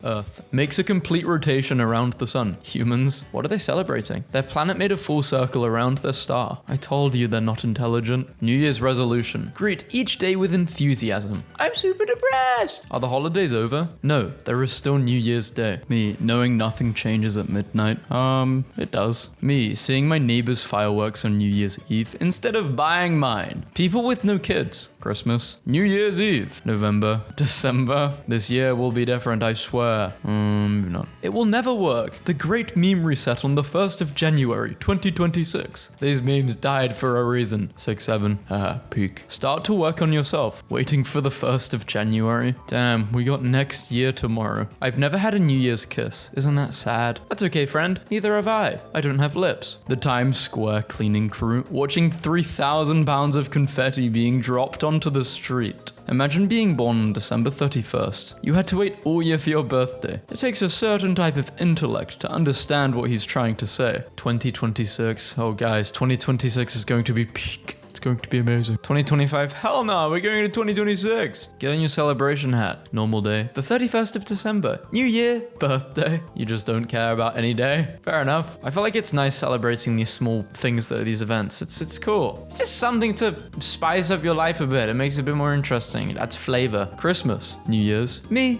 Earth makes a complete rotation around the sun. Humans, what are they celebrating? Their planet made a full circle around their star. I told you they're not intelligent. New Year's resolution. Greet each day with enthusiasm. I'm super depressed. Are the holidays over? No, there is still New Year's Day. Me, knowing nothing changes at midnight. It does. Me, seeing my neighbor's fireworks on New Year's Eve instead of buying mine. People with no kids. Christmas. New Year's Eve. November. December. This year will be different, I swear. No. It will never work. The great meme reset on the 1st of January, 2026. These memes died for a reason. 6-7. Peak. Start to work on yourself. Waiting for the 1st of January. Damn, we got next year tomorrow. I've never had a New Year's kiss. Isn't that sad? That's okay, friend. Neither have I. I don't have lips. The Times Square cleaning crew watching 3,000 pounds of confetti being dropped onto the street. Imagine being born on December 31st. You had to wait all year for your birthday. It takes a certain type of intellect to understand what he's trying to say. 2026. Oh guys, 2026 is going to be peak. It's going to be amazing. 2025, hell no, we're going into 2026. Get on your celebration hat. Normal day. The 31st of December. New Year. Birthday. You just don't care about any day. Fair enough. I feel like it's nice celebrating these small things though, these events. It's cool. It's just something to spice up your life a bit. It makes it a bit more interesting. It adds flavor. Christmas. New Year's. Me.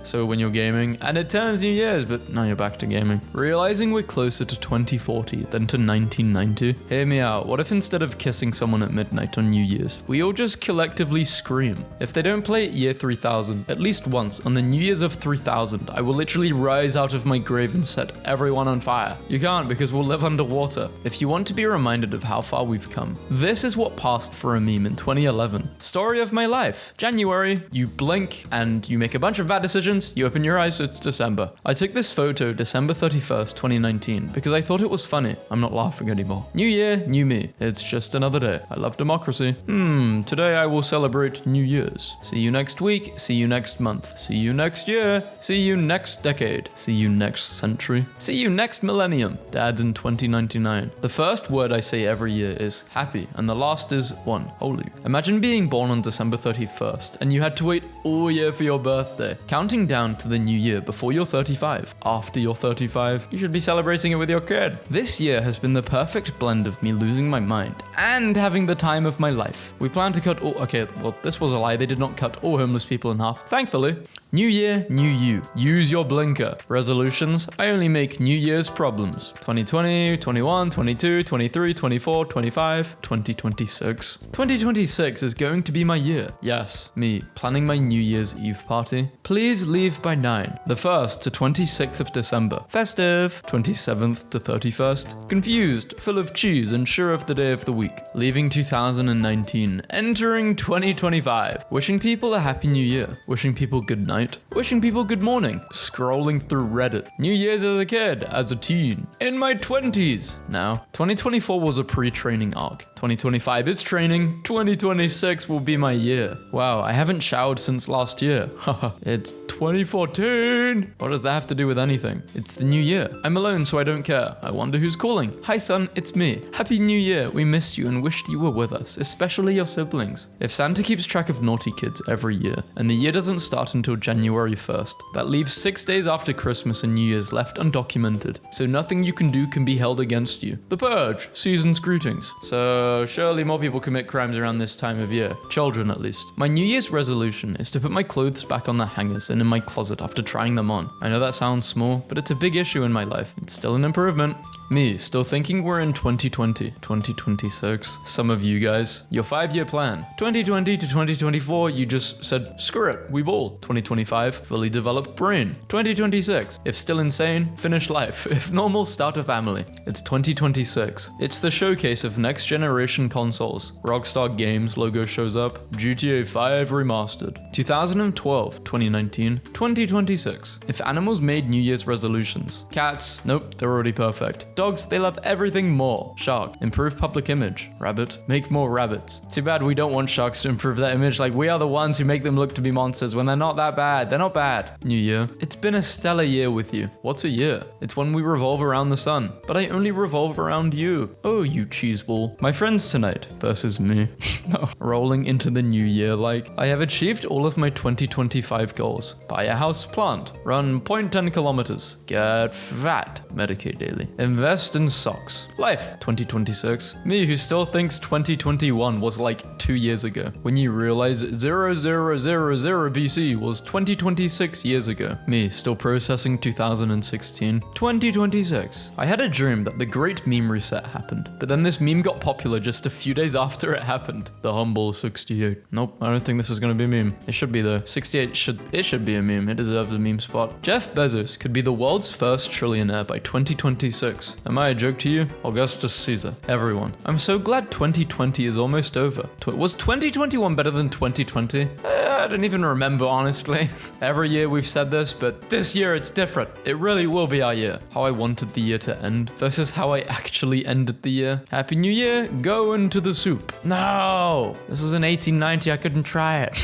So when you're gaming, and it turns New Year's, but now you're back to gaming. Realizing we're closer to 2040 than to 1990. Hear me out. What if instead of kissing someone at midnight on New Year's, we all just collectively scream? If they don't play at year 3000, at least once on the New Year's of 3000, I will literally rise out of my grave and set everyone on fire. You can't because we'll live underwater. If you want to be reminded of how far we've come, this is what passed for a meme in 2011. Story of my life. January, you blink and you make a bunch of bad decisions, you open your eyes, it's December. I took this photo December 31st, 2019 because I thought it was funny. I'm not laughing anymore. New year, new me. It's just another day. I love democracy. Today I will celebrate New Year's. See you next week. See you next month. See you next year. See you next decade. See you next century. See you next millennium. Dad's in 2099. The first word I say every year is happy, and the last is one, holy. Imagine being born on December 31st, and you had to wait all year for your birthday. Counting down to the new year before you're 35. After you're 35, you should be celebrating it with your kid. This year has been the perfect blend of me losing my mind and having the time of my life. We plan to cut all... Okay, well, this was a lie. They did not cut all homeless people in half. Thankfully. New year, new you. Use your blinker. Resolutions, I only make New Year's problems. 2020, 21, 22, 23, 24, 25, 2026. 2026 is going to be my year. Yes, me, planning my New Year's Eve party. Please leave by 9. The 1st to 26th of December. Festive. 27th to 31st. Confused, full of cheese and sure of the day of the week. Leaving 2019. Entering 2025. Wishing people a happy new year. Wishing people good night. Wishing people good morning. Scrolling through Reddit. New Year's as a kid, as a teen. In my 20s. Now, 2024 was a pre-training arc. 2025 is training. 2026 will be my year. Wow, I haven't showered since last year. Haha, it's 2014. What does that have to do with anything? It's the new year. I'm alone, so I don't care. I wonder who's calling. Hi son, it's me. Happy New Year. We missed you and wished you were with us, especially your siblings. If Santa keeps track of naughty kids every year, and the year doesn't start until January 1st, that leaves 6 days after Christmas and New Year's left undocumented, so nothing you can do can be held against you. The Purge, season's greetings. So surely more people commit crimes around this time of year. Children at least. My New Year's resolution is to put my clothes back on the hangers and in my closet after trying them on. I know that sounds small, but it's a big issue in my life. It's still an improvement. Me, still thinking we're in 2020, 2026. Some of you guys, your 5-year plan. 2020 to 2024, you just said, screw it, we ball. 2025, fully developed brain. 2026, if still insane, finish life. If normal, start a family. It's 2026. It's the showcase of next generation consoles. Rockstar Games logo shows up. GTA 5 remastered. 2012, 2019, 2026. If animals made New Year's resolutions. Cats, nope, they're already perfect. Dogs, they love everything more. Shark, improve public image. Rabbit, make more rabbits. Too bad we don't want sharks to improve their image, like we are the ones who make them look to be monsters when they're not that bad. bad. They're not bad. New year. It's been a stellar year with you. What's a year? It's when we revolve around the sun. But I only revolve around you. Oh, you cheese ball. My friends tonight versus me. No. Rolling into the new year like, I have achieved all of my 2025 goals. Buy a house plant. Run 0.10 kilometers. Get fat. Medicate daily. Invest in socks. Life. 2026. Me who still thinks 2021 was like 2 years ago. When you realize 0000 BC was 2026 years ago. Me still processing 2016. 2026. I had a dream that the great meme reset happened, but then this meme got popular just a few days after it happened. The humble 68. Nope, I don't think this is gonna be a meme. It should be though. 68 should be a meme. It deserves a meme spot. Jeff Bezos could be the world's first trillionaire by 2026. Am I a joke to you? Augustus Caesar. Everyone. I'm so glad 2020 is almost over. Was 2021 better than 2020? I don't even remember, honestly. Every year we've said this, but this year it's different. It really will be our year. How I wanted the year to end versus how I actually ended the year. Happy New Year, go into the soup. No, this was in 1890, I couldn't try it.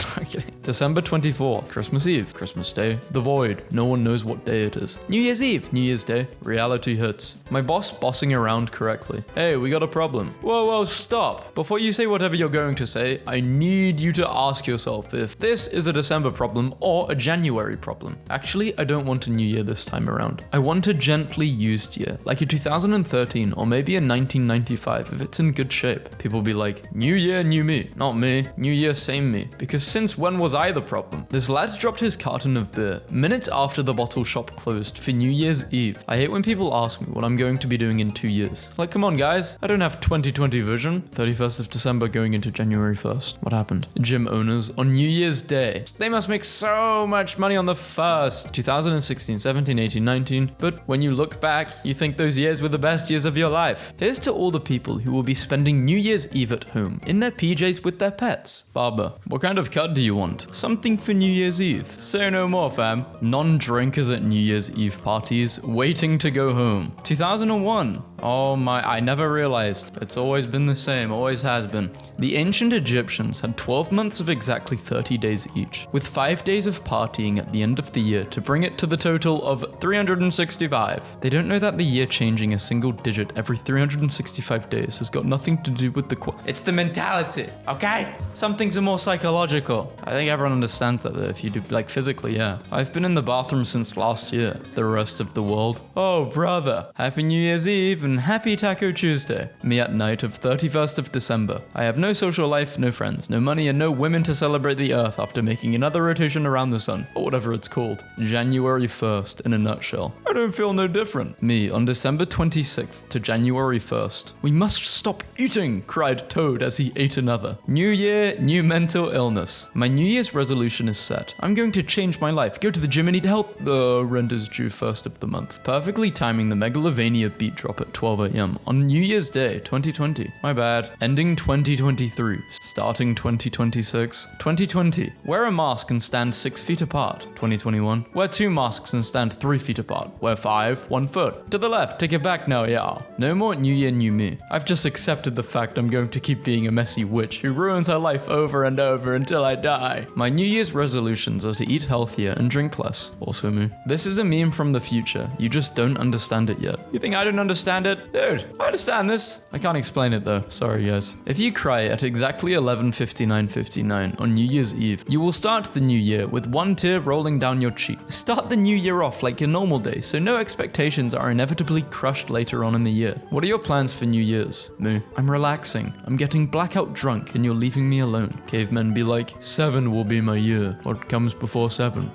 December 24th, Christmas Eve, Christmas Day, the void. No one knows what day it is. New Year's Eve, New Year's Day, reality hits. My boss bossing around correctly. Hey, we got a problem. Whoa, stop. Before you say whatever you're going to say, I need you to ask yourself if this is a December problem or a January problem. Actually, I don't want a new year this time around. I want a gently used year, like a 2013 or maybe a 1995 if it's in good shape. People be like, new year, new me. Not me. New year, same me. Because since when was I the problem? This lad dropped his carton of beer minutes after the bottle shop closed for New Year's Eve. I hate when people ask me what I'm going to be doing in 2 years. Like, come on guys, I don't have 2020 vision. 31st of December going into January 1st. What happened? Gym owners on New Year's Day. They must make so much money on the 1st. 2016, 17, 18, 19. But when you look back, you think those years were the best years of your life. Here's to all the people who will be spending New Year's Eve at home, in their PJs with their pets. Barber, what kind of cut do you want? Something for New Year's Eve. Say no more, fam. Non-drinkers at New Year's Eve parties, waiting to go home. 2001. Oh my, I never realized. It's always been the same, always has been. The ancient Egyptians had 12 months of exactly 30 days each, with 5 days of partying at the end of the year to bring it to the total of 365. They don't know that the year changing a single digit every 365 days has got nothing to do with the it's the mentality, okay? Some things are more psychological. I think everyone understands that though, if you do, like physically, yeah. I've been in the bathroom since last year. The rest of the world. Oh, brother. Happy New Year's Eve and happy Taco Tuesday. Me at night of 31st of December. I have no social life, no friends, no money, and no women to celebrate the earth after making another rotation around the sun, or whatever it's called. January 1st in a nutshell. I don't feel no different. Me on December 26th to January 1st. We must stop eating, cried Toad as he ate another. New year, new mental illness. My New Year's resolution is set. I'm going to change my life, go to the gym and eat health. Rent is due first of the month. Perfectly timing the Megalovania beat drop at 12 a.m. on New Year's Day 2020. My bad. Ending 2023. Starting 2026. 2020. Wear a mask and stand 6 feet apart. 2021. Wear 2 masks and stand 3 feet apart. Wear 5, 1 foot. To the left, take it back now, yeah. No more New Year, new me. I've just accepted the fact I'm going to keep being a messy witch who ruins her life over and over until I die. My New Year's resolutions are to eat healthier and drink less. Also me. This is a meme from the future. You just don't understand it yet. You think I don't understand it? Dude, I understand this. I can't explain it though. Sorry guys. If you cry at exactly 11:59:59 on New Year's Eve, you will start the new year with 1 tear rolling down your cheek. Start the new year off like your normal day, so no expectations are inevitably crushed later on in the year. What are your plans for New Year's? Me. I'm relaxing. I'm getting blackout drunk and you're leaving me alone. Cavemen be like, 7 will be my year. What comes before 7?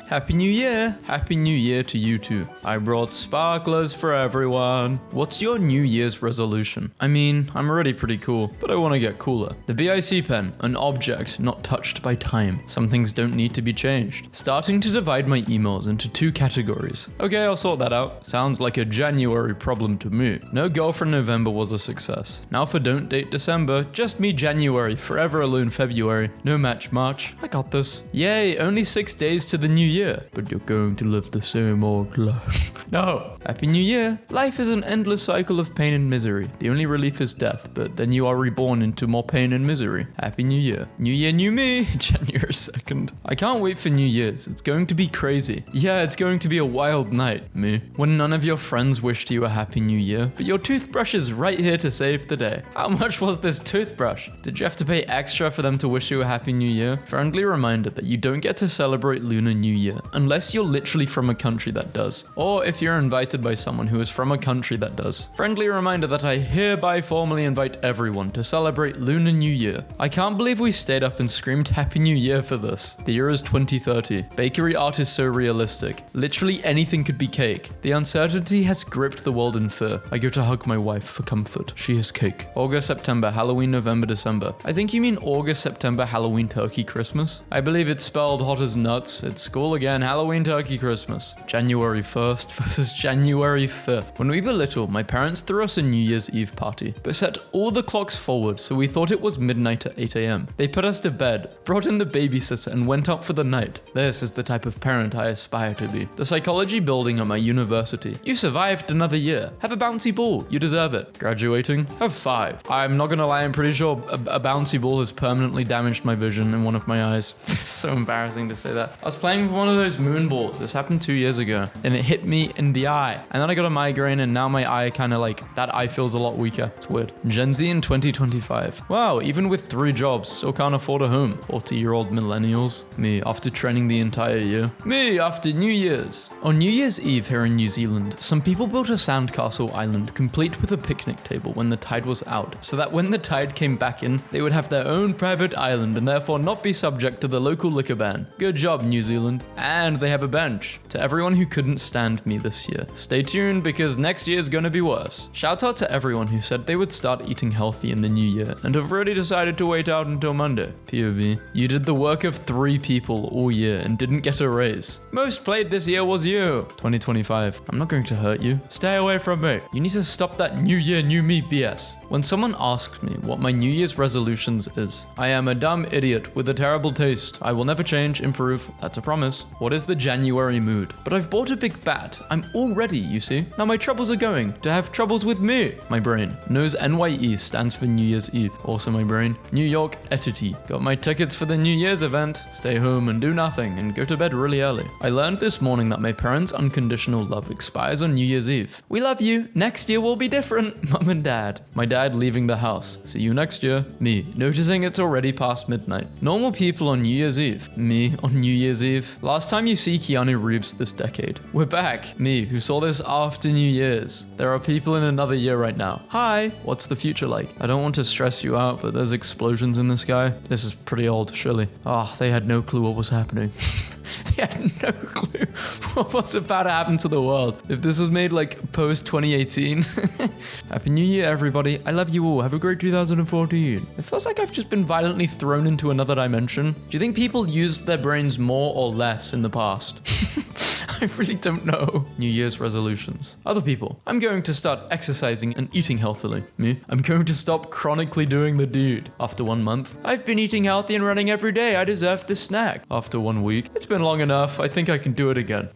Happy New Year! Happy New Year to you too. I brought sparklers for everyone. What's your New Year's resolution? I mean, I'm already pretty cool, but I want to get cooler. The BIC pen, an object not touched by time. Some things don't need to be changed. Starting to divide my emails into 2 categories. Okay, I'll sort that out. Sounds like a January problem to me. No girlfriend November was a success. Now for don't date December, just me January, forever alone February. No match March. I got this. Yay, only 6 days to the new year. Year, but you're going to live the same old life. No. Happy New Year. Life is an endless cycle of pain and misery. The only relief is death, but then you are reborn into more pain and misery. Happy New Year. New Year, new me. January 2nd. I can't wait for New Year's. It's going to be crazy. Yeah, it's going to be a wild night. Me. When none of your friends wished you a Happy New Year, but your toothbrush is right here to save the day. How much was this toothbrush? Did you have to pay extra for them to wish you a Happy New Year? Friendly reminder that you don't get to celebrate Lunar New Year unless you're literally from a country that does, or if you're invited by someone who is from a country that does. Friendly reminder that I hereby formally invite everyone to celebrate Lunar New Year. I can't believe we stayed up and screamed Happy New Year for this. The year is 2030. Bakery art is so realistic. Literally anything could be cake. The uncertainty has gripped the world in fear. I go to hug my wife for comfort. She is cake. August, September, Halloween, November, December. I think you mean August, September, Halloween, turkey, Christmas. I believe it's spelled hot as nuts. It's school again. Halloween, turkey, Christmas. January 1st versus January 5th. When we were little, my parents threw us a New Year's Eve party, but set all the clocks forward so we thought it was midnight at 8 a.m. They put us to bed, brought in the babysitter, and went out for the night. This is the type of parent I aspire to be. The psychology building at my university. You survived another year. Have a bouncy ball. You deserve it. Graduating? Have 5. I'm not gonna lie, I'm pretty sure a bouncy ball has permanently damaged my vision in one of my eyes. It's so embarrassing to say that. I was playing with one of those moon balls. This happened 2 years ago, and it hit me in the eye. And then I got a migraine, and now my eye kind of like, that eye feels a lot weaker. It's weird. Gen Z in 2025. Wow, even with 3 jobs, still can't afford a home. 40-year-old millennials. Me, after training the entire year. Me, after New Year's. On New Year's Eve here in New Zealand, some people built a sandcastle island complete with a picnic table when the tide was out, so that when the tide came back in, they would have their own private island and therefore not be subject to the local liquor ban. Good job, New Zealand. And they have a bench. To everyone who couldn't stand me this year, stay tuned because next year's gonna be worse. Shout out to everyone who said they would start eating healthy in the new year and have already decided to wait out until Monday. POV. You did the work of 3 people all year and didn't get a raise. Most played this year was you. 2025. I'm not going to hurt you. Stay away from me. You need to stop that new year, new me BS. When someone asks me what my New Year's resolutions is, I am a dumb idiot with a terrible taste. I will never change, improve. That's a promise. What is the January mood? But I've bought a big bat. I'm all ready, you see. Now my troubles are going to have troubles with me. My brain knows NYE stands for New Year's Eve. Also my brain. New York Etity. Got my tickets for the New Year's event. Stay home and do nothing and go to bed really early. I learned this morning that my parents' unconditional love expires on New Year's Eve. We love you. Next year will be different. Mum and Dad. My dad leaving the house. See you next year. Me noticing it's already past midnight. Normal people on New Year's Eve. Me on New Year's Eve. Last time you see Keanu Reeves this decade. We're back. Me who saw this after New Year's. There are people in another year right now. Hi. What's the future like? I don't want to stress you out, but there's explosions in the sky. This is pretty old, surely. Oh, they had no clue what was happening. They had no clue what was about to happen to the world. If this was made like post 2018. Happy New Year, everybody. I love you all. Have a great 2014. It feels like I've just been violently thrown into another dimension. Do you think people used their brains more or less in the past? I really don't know. New Year's resolutions. Other people. I'm going to start exercising and eating healthily. Me. I'm going to stop chronically doing the dude. After 1 month. I've been eating healthy and running every day. I deserve this snack. After 1 week. It's been long enough. I think I can do it again.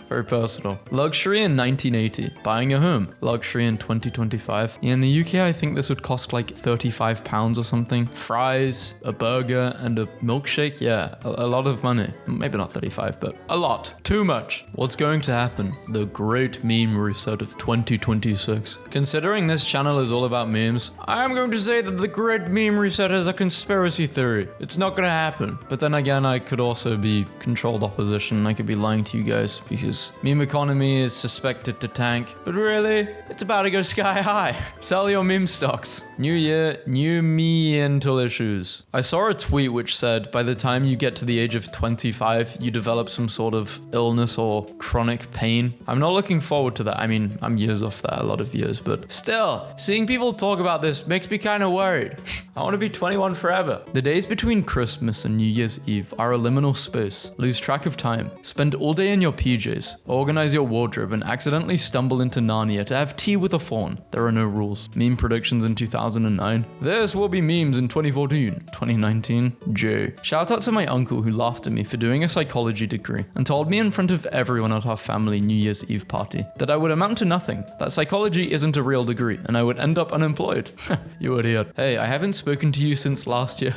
Very personal. Luxury in 1980. Buying a home. Luxury in 2025. Yeah, in the UK, I think this would cost like £35 or something. Fries, a burger, and a milkshake. Yeah, a lot of money. Maybe not 35, but a lot. Too much. What's going to happen? The great meme reset of 2026. Considering this channel is all about memes, I am going to say that the great meme reset is a conspiracy theory. It's not going to happen. But then again, I could also be controlled opposition. I could be lying to you guys because meme economy is suspected to tank. But really, it's about to go sky high. Sell your meme stocks. New year, new mental issues. I saw a tweet which said by the time you get to the age of 25, you develop some sort of illness or chronic pain. I'm not looking forward to that. I mean, I'm years off that, a lot of years, but still, seeing people talk about this makes me kind of worried. I want to be 21 forever. The days between Christmas and New Year's Eve are a liminal space. Lose track of time. Spend all day in your PJs 20s. Organize your wardrobe and accidentally stumble into Narnia to have tea with a fawn. There are no rules. Meme predictions in 2009. This will be memes in 2014. 2019. J. Shout out to my uncle who laughed at me for doing a psychology degree and told me in front of everyone at our family New Year's Eve party that I would amount to nothing, that psychology isn't a real degree, and I would end up unemployed. You idiot. Hey, I haven't spoken to you since last year.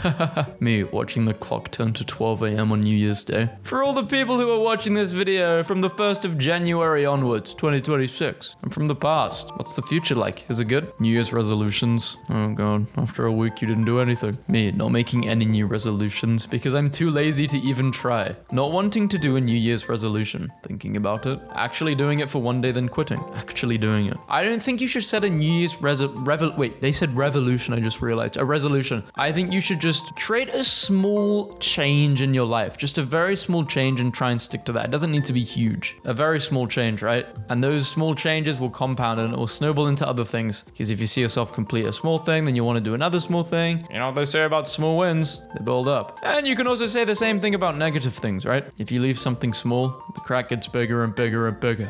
Me watching the clock turn to 12 a.m. on New Year's Day. For all the people who are watching this video from the 1st of January onwards, 2026, and from the past, what's the future like? Is it good? New Year's resolutions. Oh god, after a week you didn't do anything. Me not making any new resolutions because I'm too lazy to even try. Not wanting to do a New Year's resolution. Thinking about it. Actually doing it for one day then quitting. Actually doing it. I don't think you should set a New Year's wait, they said revolution, I just realized. A resolution. I think you should just create a small change in your life. Just a very small change and try and stick to that. It doesn't need to be huge. A very small change, right? And those small changes will compound and it will snowball into other things. Because if you see yourself complete a small thing, then you want to do another small thing. You know what they say about small wins? They build up. And you can also say the same thing about negative things, right? If you leave something small, the crack gets bigger and bigger and bigger.